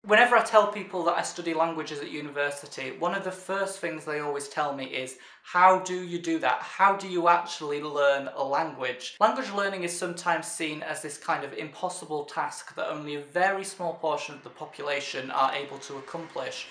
Whenever I tell people that I study languages at university, one of the first things they always tell me is, how do you do that? How do you actually learn a language? Language learning is sometimes seen as this kind of impossible task that only a very small portion of the population are able to accomplish.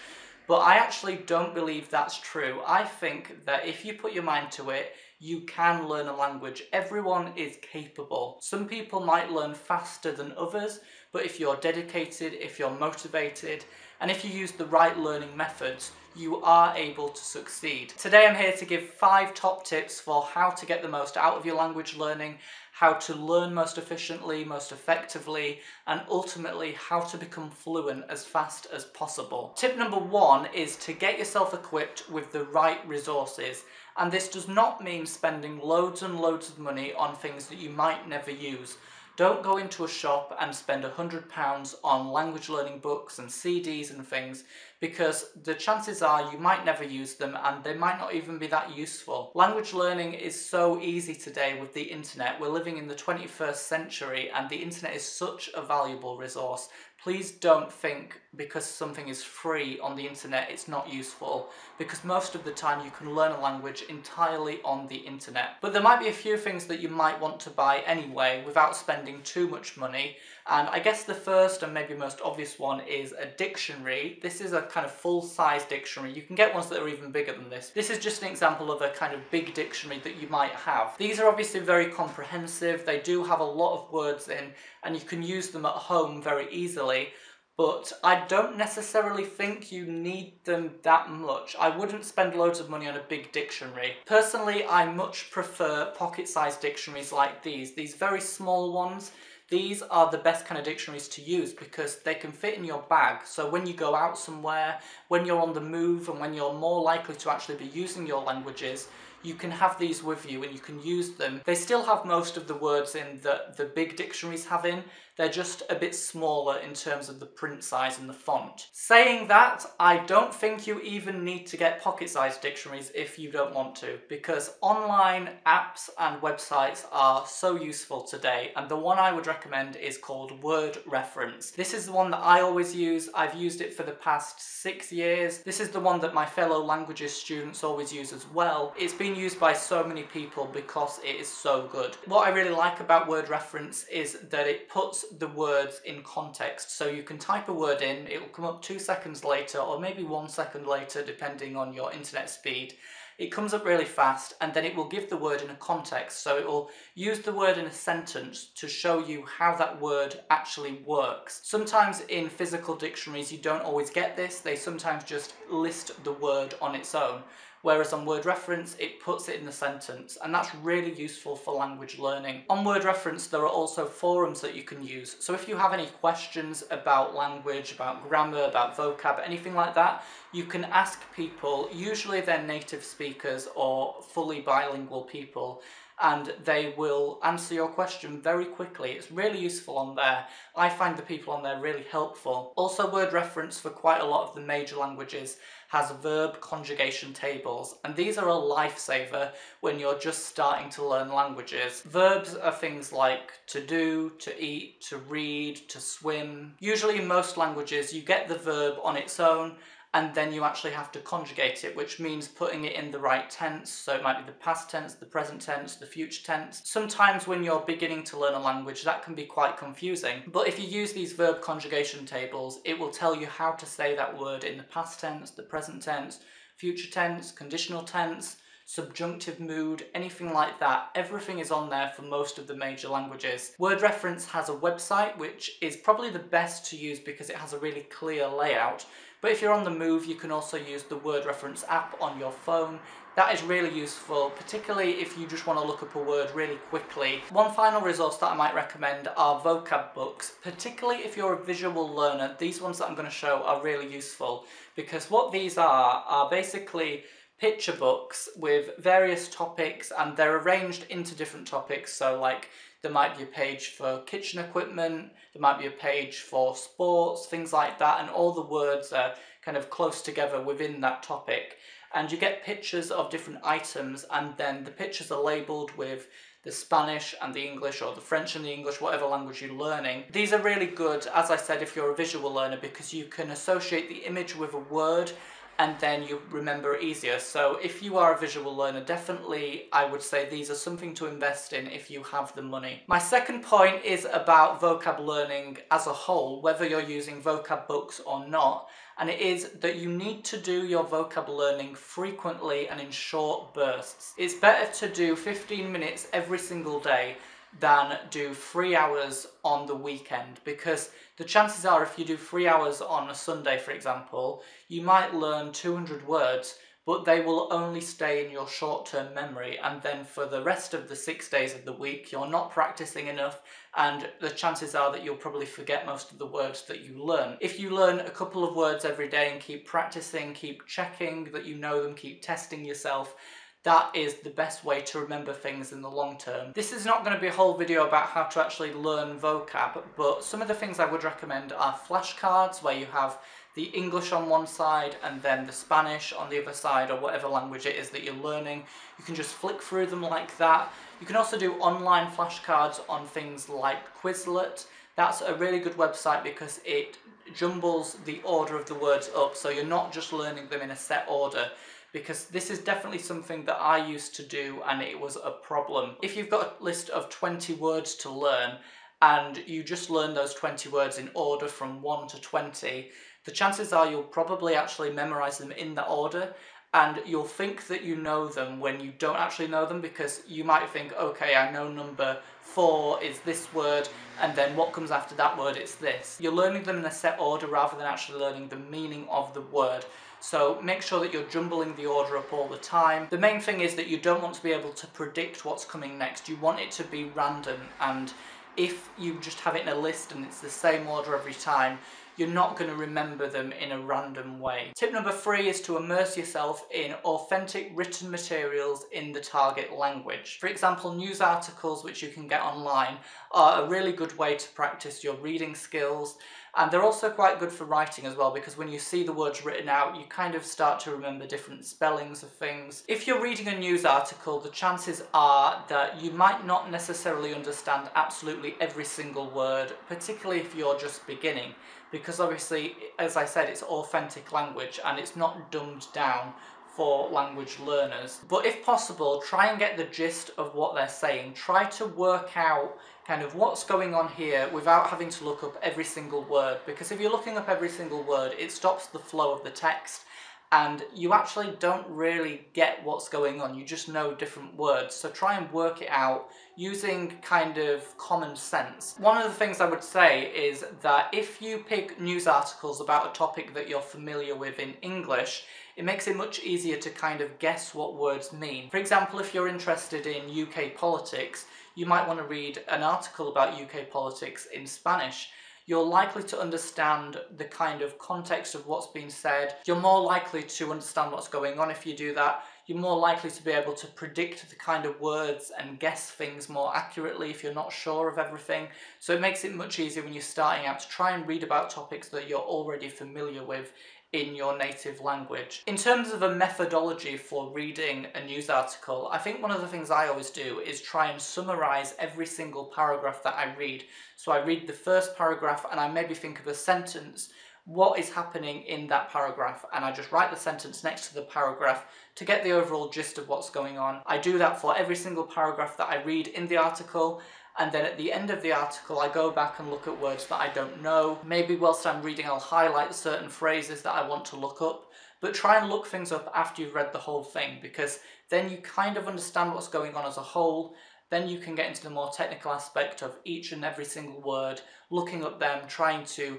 But I actually don't believe that's true. I think that if you put your mind to it, you can learn a language. Everyone is capable. Some people might learn faster than others, but if you're dedicated, if you're motivated, and if you use the right learning methods, you are able to succeed. Today I'm here to give 5 top tips for how to get the most out of your language learning, how to learn most efficiently, most effectively, and ultimately how to become fluent as fast as possible. Tip number 1 is to get yourself equipped with the right resources. And this does not mean spending loads and loads of money on things that you might never use. Don't go into a shop and spend £100 on language learning books and CDs and things, because the chances are you might never use them and they might not even be that useful. Language learning is so easy today with the internet. We're living in the 21st century and the internet is such a valuable resource. Please don't think because something is free on the internet it's not useful, because most of the time you can learn a language entirely on the internet. But there might be a few things that you might want to buy anyway without spending too much money, and I guess the first and maybe most obvious one is a dictionary. This is a kind of full-size dictionary. You can get ones that are even bigger than this. This is just an example of a kind of big dictionary that you might have. These are obviously very comprehensive. They do have a lot of words in, and you can use them at home very easily. But I don't necessarily think you need them that much. I wouldn't spend loads of money on a big dictionary. Personally, I much prefer pocket-sized dictionaries like these very small ones. These are the best kind of dictionaries to use because they can fit in your bag. So when you go out somewhere, when you're on the move, and when you're more likely to actually be using your languages, you can have these with you and you can use them. They still have most of the words in that the big dictionaries have in. They're just a bit smaller in terms of the print size and the font. Saying that, I don't think you even need to get pocket-sized dictionaries if you don't want to, because online apps and websites are so useful today, and the one I would recommend is called Word Reference. This is the one that I always use. I've used it for the past 6 years. This is the one that my fellow languages students always use as well. It's been used by so many people because it is so good. What I really like about Word Reference is that it puts the words in context. So you can type a word in, it will come up 2 seconds later or maybe 1 second later depending on your internet speed. It comes up really fast and then it will give the word in a context. So it will use the word in a sentence to show you how that word actually works. Sometimes in physical dictionaries you don't always get this. They sometimes just list the word on its own. Whereas on Word Reference, it puts it in the sentence, and that's really useful for language learning. On Word Reference, there are also forums that you can use. So if you have any questions about language, about grammar, about vocab, anything like that, you can ask people, usually they're native speakers or fully bilingual people, and they will answer your question very quickly. It's really useful on there. I find the people on there really helpful. Also, Word Reference for quite a lot of the major languages has verb conjugation tables, and these are a lifesaver when you're just starting to learn languages. Verbs are things like to do, to eat, to read, to swim. Usually in most languages you get the verb on its own and then you actually have to conjugate it, which means putting it in the right tense. So it might be the past tense, the present tense, the future tense. Sometimes when you're beginning to learn a language, that can be quite confusing. But if you use these verb conjugation tables, it will tell you how to say that word in the past tense, the present tense, future tense, conditional tense, subjunctive mood, anything like that. Everything is on there for most of the major languages. Word Reference has a website which is probably the best to use because it has a really clear layout. But if you're on the move, you can also use the Word Reference app on your phone. That is really useful, particularly if you just want to look up a word really quickly. One final resource that I might recommend are vocab books, particularly if you're a visual learner. These ones that I'm going to show are really useful because what these are basically picture books with various topics, and they're arranged into different topics. So like there might be a page for kitchen equipment, there might be a page for sports, things like that, and all the words are kind of close together within that topic. And you get pictures of different items, and then the pictures are labelled with the Spanish and the English, or the French and the English, whatever language you're learning. These are really good, as I said, if you're a visual learner, because you can associate the image with a word and then you remember it easier. So if you are a visual learner, definitely I would say these are something to invest in if you have the money. My second point is about vocab learning as a whole, whether you're using vocab books or not, and it is that you need to do your vocab learning frequently and in short bursts. It's better to do 15 minutes every single day than do 3 hours on the weekend, because the chances are if you do 3 hours on a Sunday, for example, you might learn 200 words, but they will only stay in your short-term memory, and then for the rest of the 6 days of the week you're not practicing enough, and the chances are that you'll probably forget most of the words that you learn. If you learn a couple of words every day and keep practicing, keep checking that you know them, keep testing yourself, that is the best way to remember things in the long term. This is not going to be a whole video about how to actually learn vocab, but some of the things I would recommend are flashcards, where you have the English on one side and then the Spanish on the other side, or whatever language it is that you're learning. You can just flick through them like that. You can also do online flashcards on things like Quizlet. That's a really good website because it jumbles the order of the words up, so you're not just learning them in a set order, because this is definitely something that I used to do and it was a problem. If you've got a list of 20 words to learn and you just learn those 20 words in order from 1 to 20, the chances are you'll probably actually memorize them in that order, and you'll think that you know them when you don't actually know them, because you might think, okay, I know number 4 is this word, and then what comes after that word, it's this. You're learning them in a set order rather than actually learning the meaning of the word. So make sure that you're jumbling the order up all the time. The main thing is that you don't want to be able to predict what's coming next. You want it to be random, and if you just have it in a list and it's the same order every time, you're not going to remember them in a random way. Tip number 3 is to immerse yourself in authentic written materials in the target language. For example, news articles, which you can get online, are a really good way to practice your reading skills. And they're also quite good for writing as well, because when you see the words written out, you kind of start to remember different spellings of things. If you're reading a news article, the chances are that you might not necessarily understand absolutely every single word, particularly if you're just beginning, because obviously, as I said, it's authentic language and it's not dumbed down for language learners. But if possible, try and get the gist of what they're saying. Try to work out kind of what's going on here without having to look up every single word, because if you're looking up every single word, it stops the flow of the text and you actually don't really get what's going on. You just know different words. So try and work it out using kind of common sense. One of the things I would say is that if you pick news articles about a topic that you're familiar with in English, it makes it much easier to kind of guess what words mean. For example, if you're interested in UK politics, you might want to read an article about UK politics in Spanish. You're likely to understand the kind of context of what's being said. You're more likely to understand what's going on if you do that. You're more likely to be able to predict the kind of words and guess things more accurately if you're not sure of everything. So it makes it much easier when you're starting out to try and read about topics that you're already familiar with in your native language. In terms of a methodology for reading a news article, I think one of the things I always do is try and summarize every single paragraph that I read. So I read the first paragraph and I maybe think of a sentence, what is happening in that paragraph, and I just write the sentence next to the paragraph to get the overall gist of what's going on. I do that for every single paragraph that I read in the article, and then at the end of the article I go back and look at words that I don't know. Maybe whilst I'm reading I'll highlight certain phrases that I want to look up, but try and look things up after you've read the whole thing, because then you kind of understand what's going on as a whole. Then you can get into the more technical aspect of each and every single word, looking up them, trying to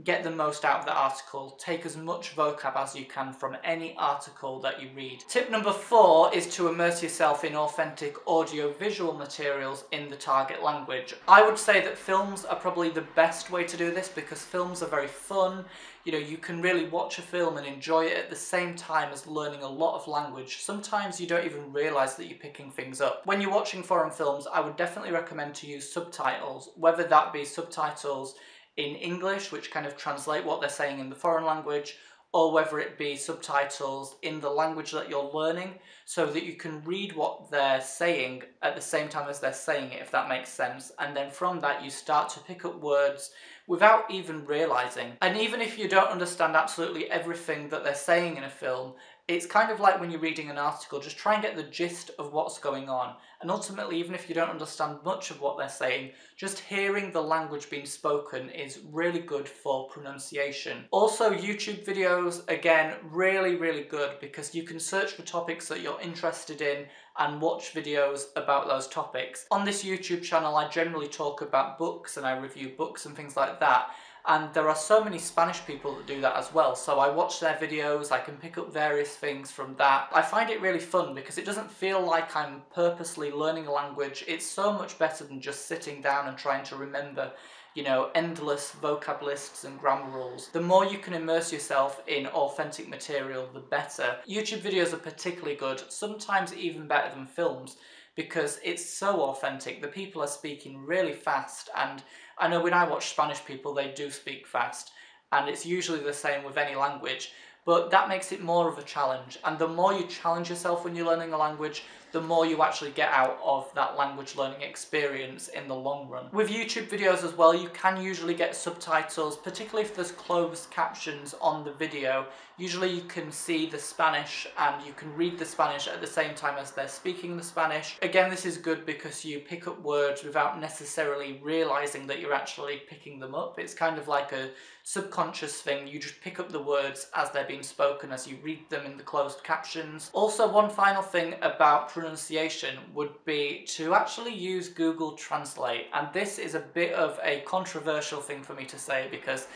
get the most out of the article. Take as much vocab as you can from any article that you read. Tip number 4 is to immerse yourself in authentic audio-visual materials in the target language. I would say that films are probably the best way to do this, because films are very fun. You know, you can really watch a film and enjoy it at the same time as learning a lot of language. Sometimes you don't even realise that you're picking things up. When you're watching foreign films, I would definitely recommend to use subtitles, whether that be subtitles in English, which kind of translate what they're saying in the foreign language, or whether it be subtitles in the language that you're learning, so that you can read what they're saying at the same time as they're saying it, if that makes sense. And then from that you start to pick up words without even realizing. And even if you don't understand absolutely everything that they're saying in a film, it's kind of like when you're reading an article, just try and get the gist of what's going on. And ultimately, even if you don't understand much of what they're saying, just hearing the language being spoken is really good for pronunciation. Also, YouTube videos, again, really good, because you can search for topics that you're interested in and watch videos about those topics. On this YouTube channel, I generally talk about books and I review books and things like that. And there are so many Spanish people that do that as well, so I watch their videos, I can pick up various things from that. I find it really fun because it doesn't feel like I'm purposely learning a language. It's so much better than just sitting down and trying to remember, you know, endless vocab lists and grammar rules. The more you can immerse yourself in authentic material, the better. YouTube videos are particularly good, sometimes even better than films, because it's so authentic. The people are speaking really fast, and I know when I watch Spanish people, they do speak fast, and it's usually the same with any language, but that makes it more of a challenge. And the more you challenge yourself when you're learning a language, the more you actually get out of that language learning experience in the long run. With YouTube videos as well, you can usually get subtitles, particularly if there's closed captions on the video. Usually you can see the Spanish and you can read the Spanish at the same time as they're speaking the Spanish. Again, this is good because you pick up words without necessarily realizing that you're actually picking them up. It's kind of like a subconscious thing. You just pick up the words as they're being spoken as you read them in the closed captions. Also, one final thing about pronunciation would be to actually use Google Translate. And this is a bit of a controversial thing for me to say, because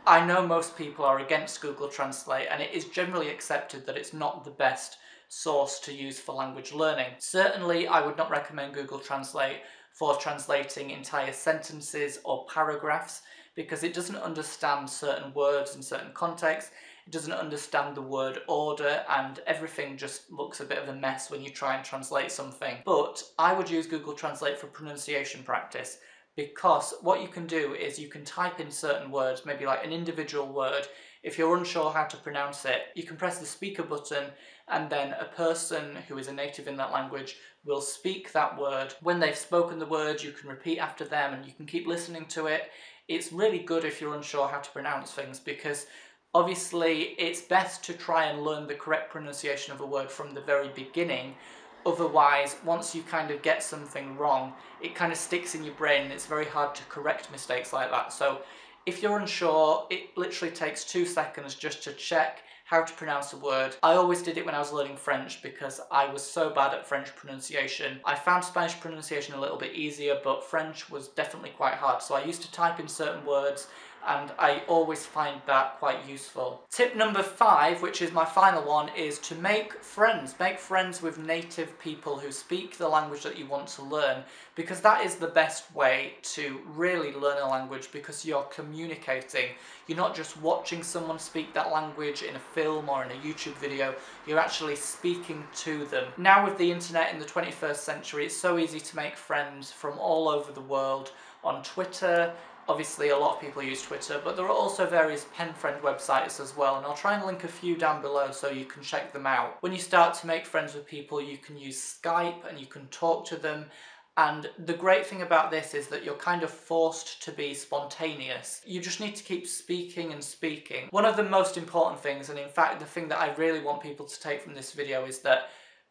I know most people are against Google Translate, and it is generally accepted that it's not the best source to use for language learning. Certainly, I would not recommend Google Translate for translating entire sentences or paragraphs, because it doesn't understand certain words in certain contexts. It doesn't understand the word order, and everything just looks a bit of a mess when you try and translate something. But I would use Google Translate for pronunciation practice, because what you can do is you can type in certain words, maybe like an individual word. If you're unsure how to pronounce it, you can press the speaker button, and then a person who is a native in that language will speak that word. When they've spoken the word, you can repeat after them and you can keep listening to it. It's really good if you're unsure how to pronounce things, because obviously it's best to try and learn the correct pronunciation of a word from the very beginning. Otherwise, once you kind of get something wrong, it kind of sticks in your brain and it's very hard to correct mistakes like that. So if you're unsure, it literally takes 2 seconds just to check how to pronounce a word. I always did it when I was learning French because I was so bad at French pronunciation. I found Spanish pronunciation a little bit easier, but French was definitely quite hard. So I used to type in certain words, and I always find that quite useful. Tip number 5, which is my final one, is to make friends. Make friends with native people who speak the language that you want to learn, because that is the best way to really learn a language, because you're communicating. You're not just watching someone speak that language in a film or in a YouTube video, you're actually speaking to them. Now with the internet in the 21st century, it's so easy to make friends from all over the world on Twitter. Obviously, a lot of people use Twitter, but there are also various pen friend websites as well, and I'll try and link a few down below so you can check them out. When you start to make friends with people, you can use Skype and you can talk to them. And the great thing about this is that you're kind of forced to be spontaneous. You just need to keep speaking and speaking. One of the most important things, and in fact the thing that I really want people to take from this video, is that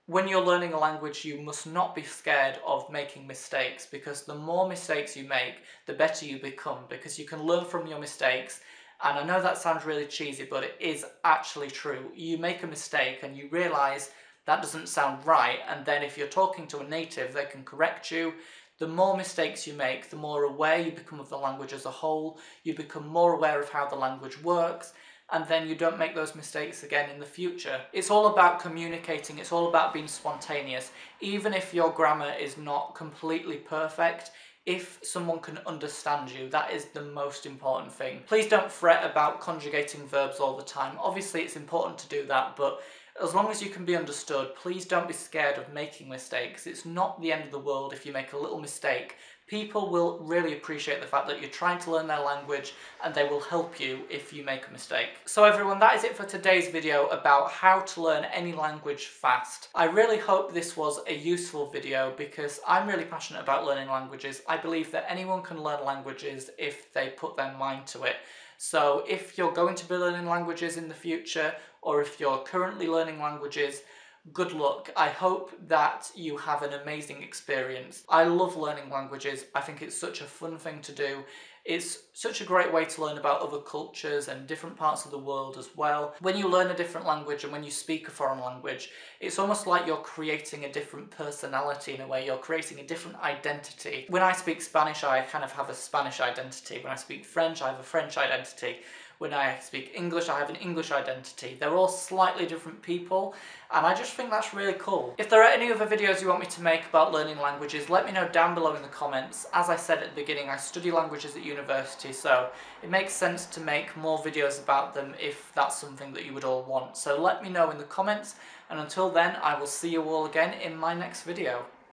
when you're learning a language, you must not be scared of making mistakes, because the more mistakes you make, the better you become, because you can learn from your mistakes. And I know that sounds really cheesy, but it is actually true. You make a mistake and you realise that doesn't sound right, and then if you're talking to a native, they can correct you. The more mistakes you make, the more aware you become of the language as a whole. You become more aware of how the language works, and then you don't make those mistakes again in the future. It's all about communicating, it's all about being spontaneous. Even if your grammar is not completely perfect, if someone can understand you, that is the most important thing. Please don't fret about conjugating verbs all the time. Obviously it's important to do that, but as long as you can be understood, please don't be scared of making mistakes. It's not the end of the world if you make a little mistake, People will really appreciate the fact that you're trying to learn their language, and they will help you if you make a mistake. So everyone, that is it for today's video about how to learn any language fast. I really hope this was a useful video because I'm really passionate about learning languages. I believe that anyone can learn languages if they put their mind to it. So if you're going to be learning languages in the future, or if you're currently learning languages, good luck. I hope that you have an amazing experience. I love learning languages. I think it's such a fun thing to do. It's such a great way to learn about other cultures and different parts of the world as well. When you learn a different language and when you speak a foreign language, it's almost like you're creating a different personality in a way. You're creating a different identity. When I speak Spanish, I kind of have a Spanish identity. When I speak French, I have a French identity. When I speak English, I have an English identity. They're all slightly different people, and I just think that's really cool. If there are any other videos you want me to make about learning languages, let me know down below in the comments. As I said at the beginning, I study languages at university, so it makes sense to make more videos about them if that's something that you would all want. So let me know in the comments, and until then, I will see you all again in my next video.